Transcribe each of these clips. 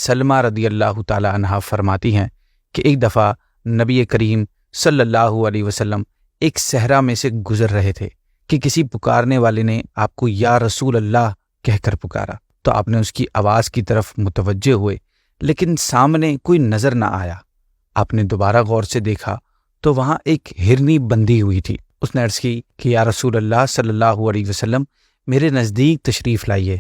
سلمہ رضی اللہ تعالی عنہا فرماتی ہیں کہ ایک دفعہ نبی کریم صلی اللہ علیہ وسلم ایک صحرا میں سے گزر رہے تھے کہ کسی پکارنے والے نے آپ کو یا رسول اللہ کہہ کر پکارا، تو آپ نے اس کی آواز کی طرف متوجہ ہوئے، لیکن سامنے کوئی نظر نہ آیا۔ آپ نے دوبارہ غور سے دیکھا تو وہاں ایک ہرنی بندھی ہوئی تھی۔ اس نے عرض کی کہ یا رسول اللہ صلی اللہ علیہ وسلم میرے نزدیک تشریف لائیے۔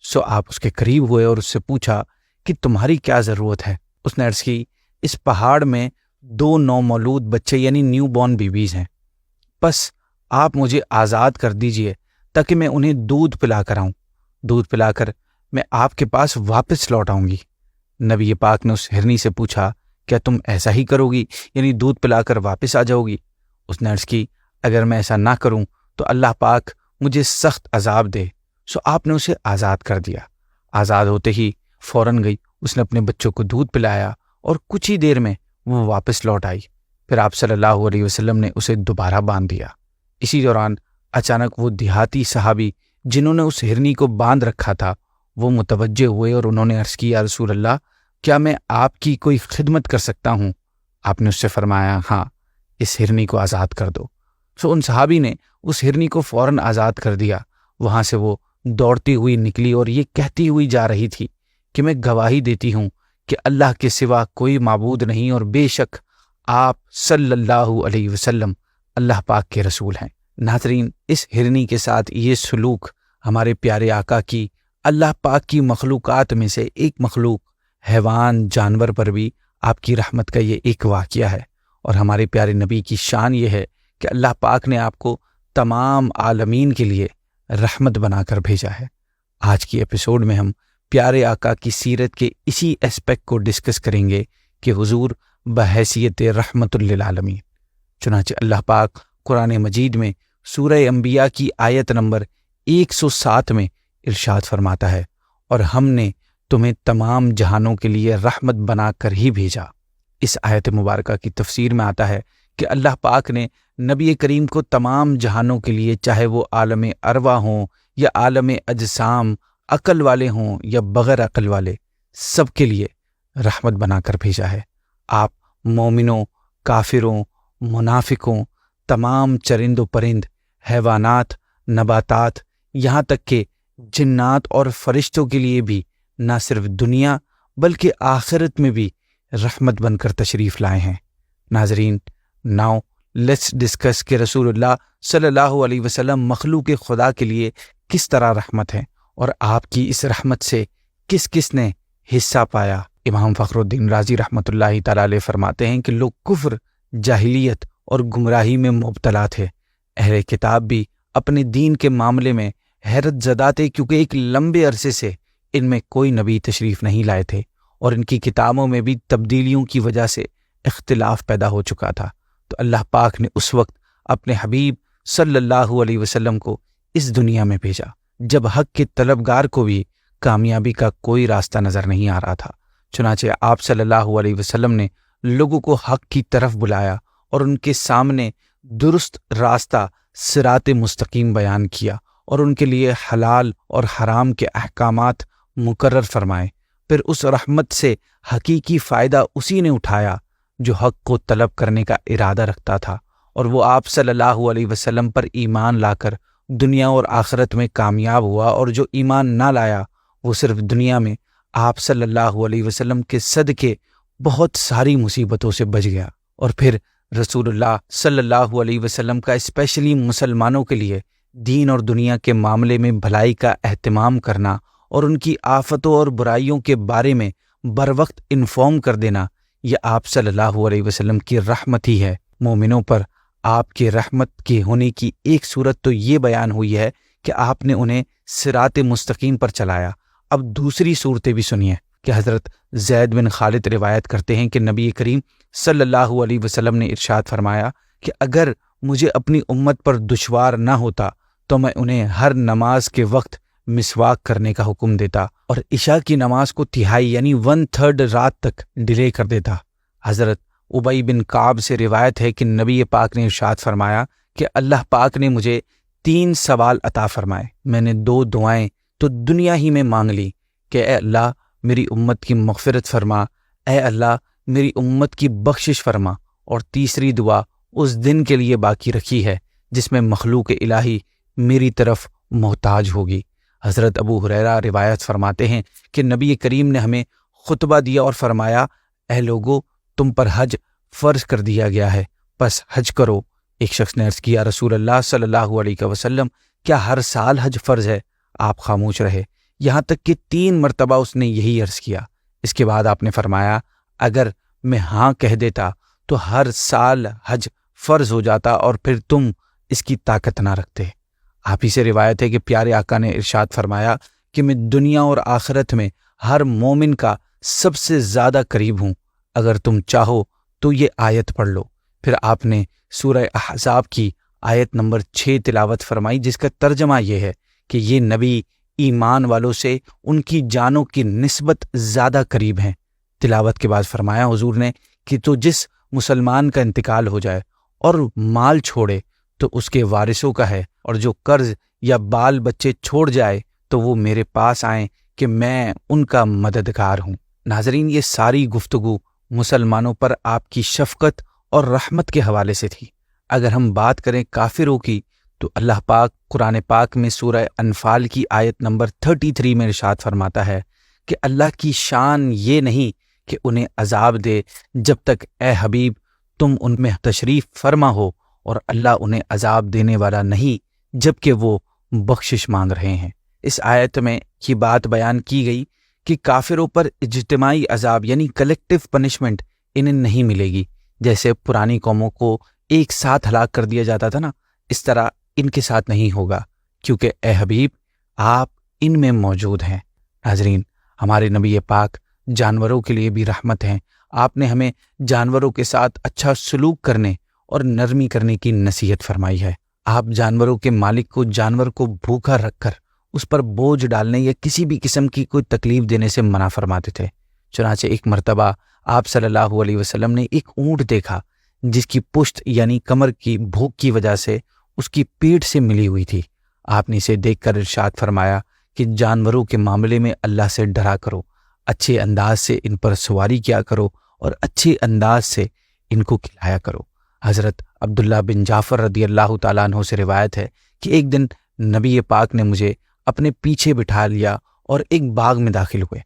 سو آپ اس کے قریب ہوئے اور اس سے پوچھا کہ تمہاری کیا ضرورت ہے؟ اس نے عرض کی اس پہاڑ میں 2 نومولود بچے یعنی نیو بورن بیبیز ہیں، بس آپ مجھے آزاد کر دیجئے تاکہ میں انہیں دودھ پلا کر آؤں، دودھ پلا کر میں آپ کے پاس واپس لوٹ آؤں گی۔ نبی پاک نے اس ہرنی سے پوچھا کیا تم ایسا ہی کرو گی، یعنی دودھ پلا کر واپس آ جاؤ گی؟ اس نے عرض کی اگر میں ایسا نہ کروں تو اللہ پاک مجھے سخت عذاب دے۔ سو آپ نے اسے آزاد کر دیا۔ آزاد ہوتے ہی فوراً گئی، اس نے اپنے بچوں کو دودھ پلایا اور کچھ ہی دیر میں وہ واپس لوٹ آئی۔ پھر آپ صلی اللہ علیہ وسلم نے اسے دوبارہ باندھ دیا۔ اسی دوران اچانک وہ دیہاتی صحابی جنہوں نے اس ہرنی کو باندھ رکھا تھا وہ متوجہ ہوئے اور انہوں نے عرض کی یا رسول اللہ کیا میں آپ کی کوئی خدمت کر سکتا ہوں؟ آپ نے اس سے فرمایا ہاں، اس ہرنی کو آزاد کر دو۔ سو ان صحابی نے اس ہرنی کو فوراً آزاد کر دیا۔ وہاں سے وہ دوڑتی ہوئی نکلی اور یہ کہتی ہوئی جا رہی تھی کہ میں گواہی دیتی ہوں کہ اللہ کے سوا کوئی معبود نہیں اور بے شک آپ صلی اللہ علیہ وسلم اللہ پاک کے رسول ہیں۔ ناظرین، اس ہرنی کے ساتھ یہ سلوک ہمارے پیارے آقا کی اللہ پاک کی مخلوقات میں سے ایک مخلوق حیوان جانور پر بھی آپ کی رحمت کا یہ ایک واقعہ ہے، اور ہمارے پیارے نبی کی شان یہ ہے کہ اللہ پاک نے آپ کو تمام عالمین کے لیے رحمت بنا کر بھیجا ہے۔ آج کی ایپیسوڈ میں ہم پیارے آقا کی سیرت کے اسی اسپیکٹ کو ڈسکس کریں گے کہ حضور بحیثیت رحمت للعالمین۔ چنانچہ اللہ پاک قرآن مجید میں سورہ انبیاء کی آیت نمبر 107 میں ارشاد فرماتا ہے اور ہم نے تمہیں تمام جہانوں کے لیے رحمت بنا کر ہی بھیجا۔ اس آیت مبارکہ کی تفسیر میں آتا ہے کہ اللہ پاک نے نبی کریم کو تمام جہانوں کے لیے، چاہے وہ عالم ارواح ہوں یا عالم اجسام، عقل والے ہوں یا بغیر عقل والے، سب کے لیے رحمت بنا کر بھیجا ہے۔ آپ مومنوں، کافروں، منافقوں، تمام چرند و پرند، حیوانات، نباتات، یہاں تک کہ جنات اور فرشتوں کے لیے بھی نہ صرف دنیا بلکہ آخرت میں بھی رحمت بن کر تشریف لائے ہیں۔ ناظرین، ناؤ لیٹس ڈسکس کہ رسول اللہ صلی اللہ علیہ وسلم مخلوق خدا کے لیے کس طرح رحمت ہے اور آپ کی اس رحمت سے کس کس نے حصہ پایا۔ امام فخر الدین رازی رحمۃ اللہ تعالی علیہ فرماتے ہیں کہ لوگ کفر، جاہلیت اور گمراہی میں مبتلا تھے۔ اہل کتاب بھی اپنے دین کے معاملے میں حیرت زدہ تھے، کیونکہ ایک لمبے عرصے سے ان میں کوئی نبی تشریف نہیں لائے تھے اور ان کی کتابوں میں بھی تبدیلیوں کی وجہ سے اختلاف پیدا ہو چکا تھا۔ تو اللہ پاک نے اس وقت اپنے حبیب صلی اللہ علیہ وسلم کو اس دنیا میں بھیجا جب حق کے طلبگار کو بھی کامیابی کا کوئی راستہ نظر نہیں آ رہا تھا۔ چنانچہ آپ صلی اللہ علیہ وسلم نے لوگوں کو حق کی طرف بلایا اور ان کے سامنے درست راستہ صراط مستقیم بیان کیا اور ان کے لیے حلال اور حرام کے احکامات مقرر فرمائے۔ پھر اس رحمت سے حقیقی فائدہ اسی نے اٹھایا جو حق کو طلب کرنے کا ارادہ رکھتا تھا، اور وہ آپ صلی اللہ علیہ وسلم پر ایمان لا کر دنیا اور آخرت میں کامیاب ہوا، اور جو ایمان نہ لایا وہ صرف دنیا میں آپ صلی اللہ علیہ وسلم کے صدقے بہت ساری مصیبتوں سے بچ گیا۔ اور پھر رسول اللہ صلی اللہ علیہ وسلم کا اسپیشلی مسلمانوں کے لیے دین اور دنیا کے معاملے میں بھلائی کا اہتمام کرنا اور ان کی آفتوں اور برائیوں کے بارے میں بروقت انفارم کر دینا، یہ آپ صلی اللہ علیہ وسلم کی رحمت ہی ہے۔ مومنوں پر آپ کے رحمت کے ہونے کی ایک صورت تو یہ بیان ہوئی ہے کہ آپ نے انہیں صراط مستقیم پر چلایا۔ اب دوسری صورتیں بھی سنیے کہ حضرت زید بن خالد روایت کرتے ہیں کہ نبی کریم صلی اللہ علیہ وسلم نے ارشاد فرمایا کہ اگر مجھے اپنی امت پر دشوار نہ ہوتا تو میں انہیں ہر نماز کے وقت مسواک کرنے کا حکم دیتا اور عشاء کی نماز کو تہائی یعنی 1/3 رات تک ڈیلے کر دیتا۔ حضرت ابی بن کعب سے روایت ہے کہ نبی پاک نے ارشاد فرمایا کہ اللہ پاک نے مجھے 3 سوال عطا فرمائے، میں نے 2 دعائیں تو دنیا ہی میں مانگ لی کہ اے اللہ میری امت کی مغفرت فرما، اے اللہ میری امت کی بخشش فرما۔ اور تیسری دعا اس دن کے لیے باقی رکھی ہے جس میں مخلوق الہی میری طرف محتاج ہوگی۔ حضرت ابو ہریرہ روایت فرماتے ہیں کہ نبی کریم نے ہمیں خطبہ دیا اور فرمایا، اے لوگو، تم پر حج فرض کر دیا گیا ہے، پس حج کرو۔ ایک شخص نے عرض کیا، رسول اللہ صلی اللہ علیہ وسلم، کیا ہر سال حج فرض ہے؟ آپ خاموش رہے، یہاں تک کہ 3 مرتبہ اس نے یہی عرض کیا۔ اس کے بعد آپ نے فرمایا، اگر میں ہاں کہہ دیتا تو ہر سال حج فرض ہو جاتا اور پھر تم اس کی طاقت نہ رکھتے۔ آپ ہی سے روایت ہے کہ پیارے آقا نے ارشاد فرمایا کہ میں دنیا اور آخرت میں ہر مومن کا سب سے زیادہ قریب ہوں، اگر تم چاہو تو یہ آیت پڑھ لو۔ پھر آپ نے سورہ احزاب کی آیت نمبر 6 تلاوت فرمائی، جس کا ترجمہ یہ ہے کہ یہ نبی ایمان والوں سے ان کی جانوں کی نسبت زیادہ قریب ہیں۔ تلاوت کے بعد فرمایا حضور نے کہ تو جس مسلمان کا انتقال ہو جائے اور مال چھوڑے تو اس کے وارثوں کا ہے، اور جو قرض یا بال بچے چھوڑ جائے تو وہ میرے پاس آئیں کہ میں ان کا مددگار ہوں۔ ناظرین، یہ ساری گفتگو مسلمانوں پر آپ کی شفقت اور رحمت کے حوالے سے تھی۔ اگر ہم بات کریں کافروں کی تو اللہ پاک قرآن پاک میں سورہ انفال کی آیت نمبر 33 میں ارشاد فرماتا ہے کہ اللہ کی شان یہ نہیں کہ انہیں عذاب دے جب تک اے حبیب تم ان میں تشریف فرما ہو، اور اللہ انہیں عذاب دینے والا نہیں جب کہ وہ بخشش مانگ رہے ہیں۔ اس آیت میں یہ بات بیان کی گئی کہ کافروں پر اجتماعی عذاب یعنی کلیکٹیو پنشمنٹ انہیں نہیں ملے گی، جیسے پرانی قوموں کو ایک ساتھ ہلاک کر دیا جاتا تھا نا، اس طرح ان کے ساتھ نہیں ہوگا، کیونکہ اے حبیب آپ ان میں موجود ہیں۔ ناظرین، ہمارے نبی پاک جانوروں کے لیے بھی رحمت ہیں۔ آپ نے ہمیں جانوروں کے ساتھ اچھا سلوک کرنے اور نرمی کرنے کی نصیحت فرمائی ہے۔ آپ جانوروں کے مالک کو جانور کو بھوکا رکھ کر اس پر بوجھ ڈالنے یا کسی بھی قسم کی کوئی تکلیف دینے سے منع فرماتے تھے۔ چنانچہ ایک مرتبہ آپ صلی اللہ علیہ وسلم نے ایک اونٹ دیکھا جس کی پشت یعنی کمر کی بھوک کی وجہ سے اس کی پیٹ سے ملی ہوئی تھی۔ آپ نے اسے دیکھ کر ارشاد فرمایا کہ جانوروں کے معاملے میں اللہ سے ڈرا کرو، اچھے انداز سے ان پر سواری کیا کرو اور اچھے انداز سے ان کو کھلایا کرو۔ حضرت عبداللہ بن جعفر رضی اللہ تعالیٰ عنہ سے روایت ہے کہ ایک دن نبی پاک نے مجھے اپنے پیچھے بٹھا لیا اور ایک باغ میں داخل ہوئے۔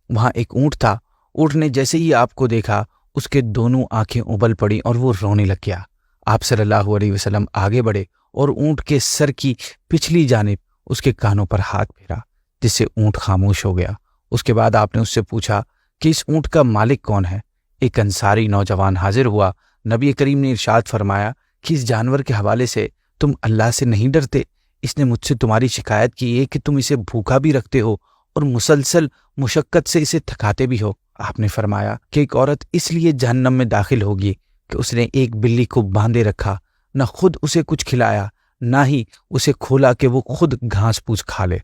وہاں ایک اونٹ تھا۔ اونٹ نے جیسے ہی آپ کو دیکھا اس کے دونوں آنکھیں ابل پڑیں اور وہ رونے لگ گیا۔ آپ صلی اللہ علیہ وسلم آگے بڑھے اور اونٹ کے سر کی پچھلی جانب اس کے کانوں پر ہاتھ پھیرا، جس سے اونٹ خاموش ہو گیا۔ اس کے بعد آپ نے اس سے پوچھا کہ اس اونٹ کا مالک کون ہے؟ ایک انصاری نوجوان حاضر ہوا۔ نبی کریم نے ارشاد فرمایا کہ اس جانور کے حوالے سے تم اللہ سے نہیں ڈرتے؟ اس نے مجھ سے تمہاری شکایت کی ہے کہ تم اسے بھوکا بھی رکھتے ہو اور مسلسل مشقت سے اسے تھکاتے بھی ہو۔ آپ نے فرمایا کہ ایک عورت اس لیے جہنم میں داخل ہوگی کہ اس نے ایک بلی کو باندھے رکھا، نہ خود اسے کچھ کھلایا نہ ہی اسے کھولا کہ وہ خود گھاس پوچھ کھا لے۔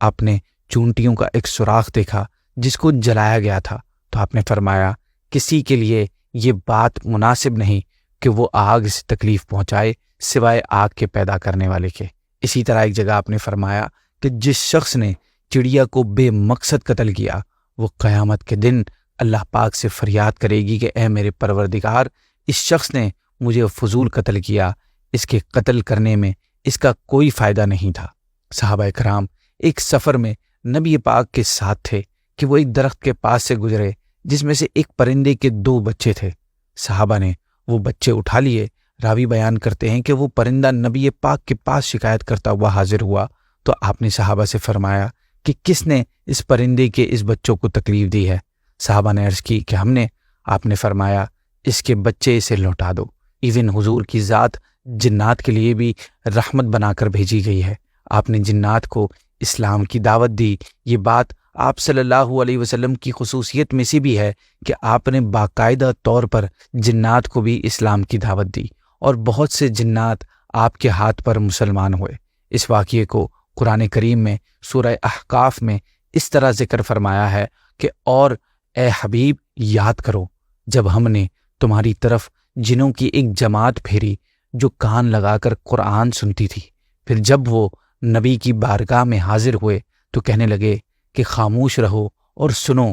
آپ نے چونٹیوں کا ایک سوراخ دیکھا جس کو جلایا گیا تھا، تو آپ نے فرمایا کسی کے لیے یہ بات مناسب نہیں کہ وہ آگ سے تکلیف پہنچائے سوائے آگ کے پیدا کرنے والے کے۔ اسی طرح ایک جگہ آپ نے فرمایا کہ جس شخص نے چڑیا کو بے مقصد قتل کیا وہ قیامت کے دن اللہ پاک سے فریاد کرے گی کہ اے میرے پروردگار، اس شخص نے مجھے فضول قتل کیا، اس کے قتل کرنے میں اس کا کوئی فائدہ نہیں تھا۔ صحابہ کرام ایک سفر میں نبی پاک کے ساتھ تھے کہ وہ ایک درخت کے پاس سے گزرے جس میں سے ایک پرندے کے 2 بچے تھے۔ صحابہ نے وہ بچے اٹھا لیے۔ راوی بیان کرتے ہیں کہ وہ پرندہ نبی پاک کے پاس شکایت کرتا ہوا حاضر ہوا تو آپ نے صحابہ سے فرمایا کہ کس نے اس پرندے کے اس بچوں کو تکلیف دی ہے؟ صحابہ نے عرض کی کہ ہم نے۔ آپ نے فرمایا اس کے بچے اسے لوٹا دو۔ ایون حضور کی ذات جنات کے لیے بھی رحمت بنا کر بھیجی گئی ہے۔ آپ نے جنات کو اسلام کی دعوت دی۔ یہ بات آپ صلی اللہ علیہ وسلم کی خصوصیت میں سے بھی ہے کہ آپ نے باقاعدہ طور پر جنات کو بھی اسلام کی دعوت دی اور بہت سے جنات آپ کے ہاتھ پر مسلمان ہوئے۔ اس واقعے کو قرآن کریم میں سورہ احقاف میں اس طرح ذکر فرمایا ہے کہ اور اے حبیب یاد کرو جب ہم نے تمہاری طرف جنوں کی ایک جماعت پھیری جو کان لگا کر قرآن سنتی تھی، پھر جب وہ نبی کی بارگاہ میں حاضر ہوئے تو کہنے لگے کہ خاموش رہو اور سنو۔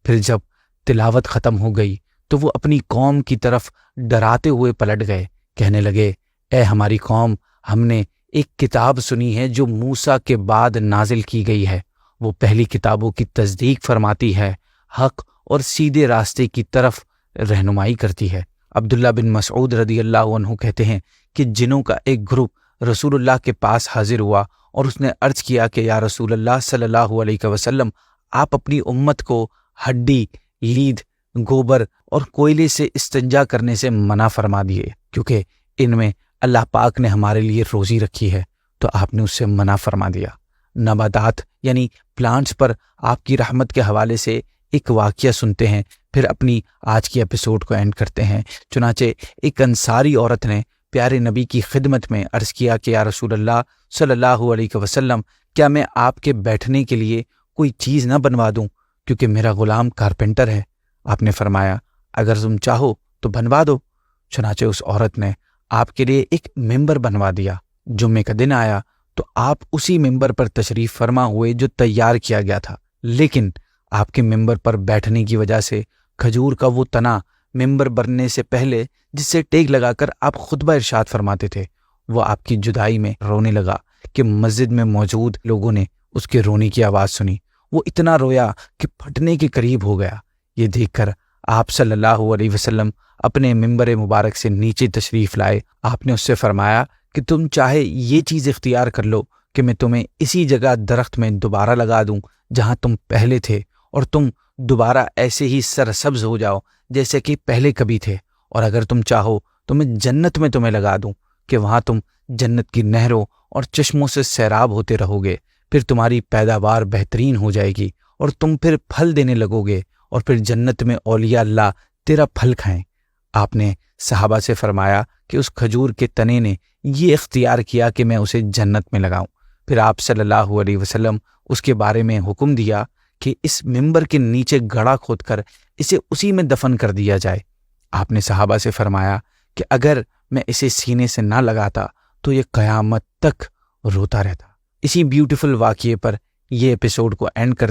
پھر جب تلاوت ختم ہو گئی تو وہ اپنی قوم کی طرف ڈراتے ہوئے پلٹ گئے، کہنے لگے، اے ہماری قوم، ہم نے ایک کتاب سنی ہے جو موسیٰ کے بعد نازل کی گئی ہے، وہ پہلی کتابوں کی تصدیق فرماتی ہے، حق اور سیدھے راستے کی طرف رہنمائی کرتی ہے۔ عبداللہ بن مسعود رضی اللہ عنہ کہتے ہیں کہ جنوں کا ایک گروپ رسول اللہ کے پاس حاضر ہوا اور اس نے عرض کیا کہ یا رسول اللہ صلی اللہ علیہ وسلم، آپ اپنی امت کو ہڈی، لید، گوبر اور کوئلے سے استنجا کرنے سے منع فرما دیے، کیونکہ ان میں اللہ پاک نے ہمارے لیے روزی رکھی ہے، تو آپ نے اس سے منع فرما دیا۔ نباتات یعنی پلانٹس پر آپ کی رحمت کے حوالے سے ایک واقعہ سنتے ہیں، پھر اپنی آج کی ایپیسوڈ کو اینڈ کرتے ہیں۔ چنانچہ ایک انصاری عورت نے پیارے نبی کی خدمت میں عرض کیا کہ یا رسول اللہ صلی اللہ علیہ وسلم، کیا میں آپ کے بیٹھنے کے لیے کوئی چیز نہ بنوا دوں، کیونکہ میرا غلام کارپینٹر ہے؟ آپ نے فرمایا، اگر تم چاہو تو بنوا دو۔ چنانچہ اس عورت نے آپ کے لیے ایک ممبر بنوا دیا۔ جمعے کا دن آیا تو آپ اسی ممبر پر تشریف فرما ہوئے جو تیار کیا گیا تھا، لیکن آپ کے ممبر پر بیٹھنے کی وجہ سے کھجور کا وہ تنا ممبر بننے سے پہلے جس سے ٹیک لگا کر آپ خطبہ ارشاد فرماتے تھے، وہ آپ کی جدائی میں رونے لگا کہ مسجد میں موجود لوگوں نے اس کے رونے کی آواز سنی۔ وہ اتنا رویا کہ پھٹنے کے قریب ہو گیا۔ یہ دیکھ کر آپ صلی اللہ علیہ وسلم اپنے ممبر مبارک سے نیچے تشریف لائے۔ آپ نے اس سے فرمایا کہ تم چاہے یہ چیز اختیار کر لو کہ میں تمہیں اسی جگہ درخت میں دوبارہ لگا دوں جہاں تم پہلے تھے، اور تم دوبارہ ایسے ہی سرسبز ہو جاؤ جیسے کہ پہلے کبھی تھے، اور اگر تم چاہو تو میں جنت میں تمہیں لگا دوں کہ وہاں تم جنت کی نہروں اور چشموں سے سیراب ہوتے رہو گے، پھر تمہاری پیداوار بہترین ہو جائے گی اور تم پھر پھل دینے لگو گے، اور پھر جنت میں اولیاء اللہ تیرا پھل کھائیں۔ آپ نے صحابہ سے فرمایا کہ اس کھجور کے تنے نے یہ اختیار کیا کہ میں اسے جنت میں لگاؤں۔ پھر آپ صلی اللہ علیہ وسلم اس کے بارے میں حکم دیا کہ اس ممبر کے نیچے گڑھا کھود کر اسے اسی میں دفن کر دیا جائے۔ آپ نے صحابہ سے فرمایا کہ اگر میں اسے سینے سے نہ لگاتا تو یہ قیامت تک روتا رہتا۔ اسی بیوٹیفل واقعے پر یہ ایپیسوڈ کو اینڈ کرتے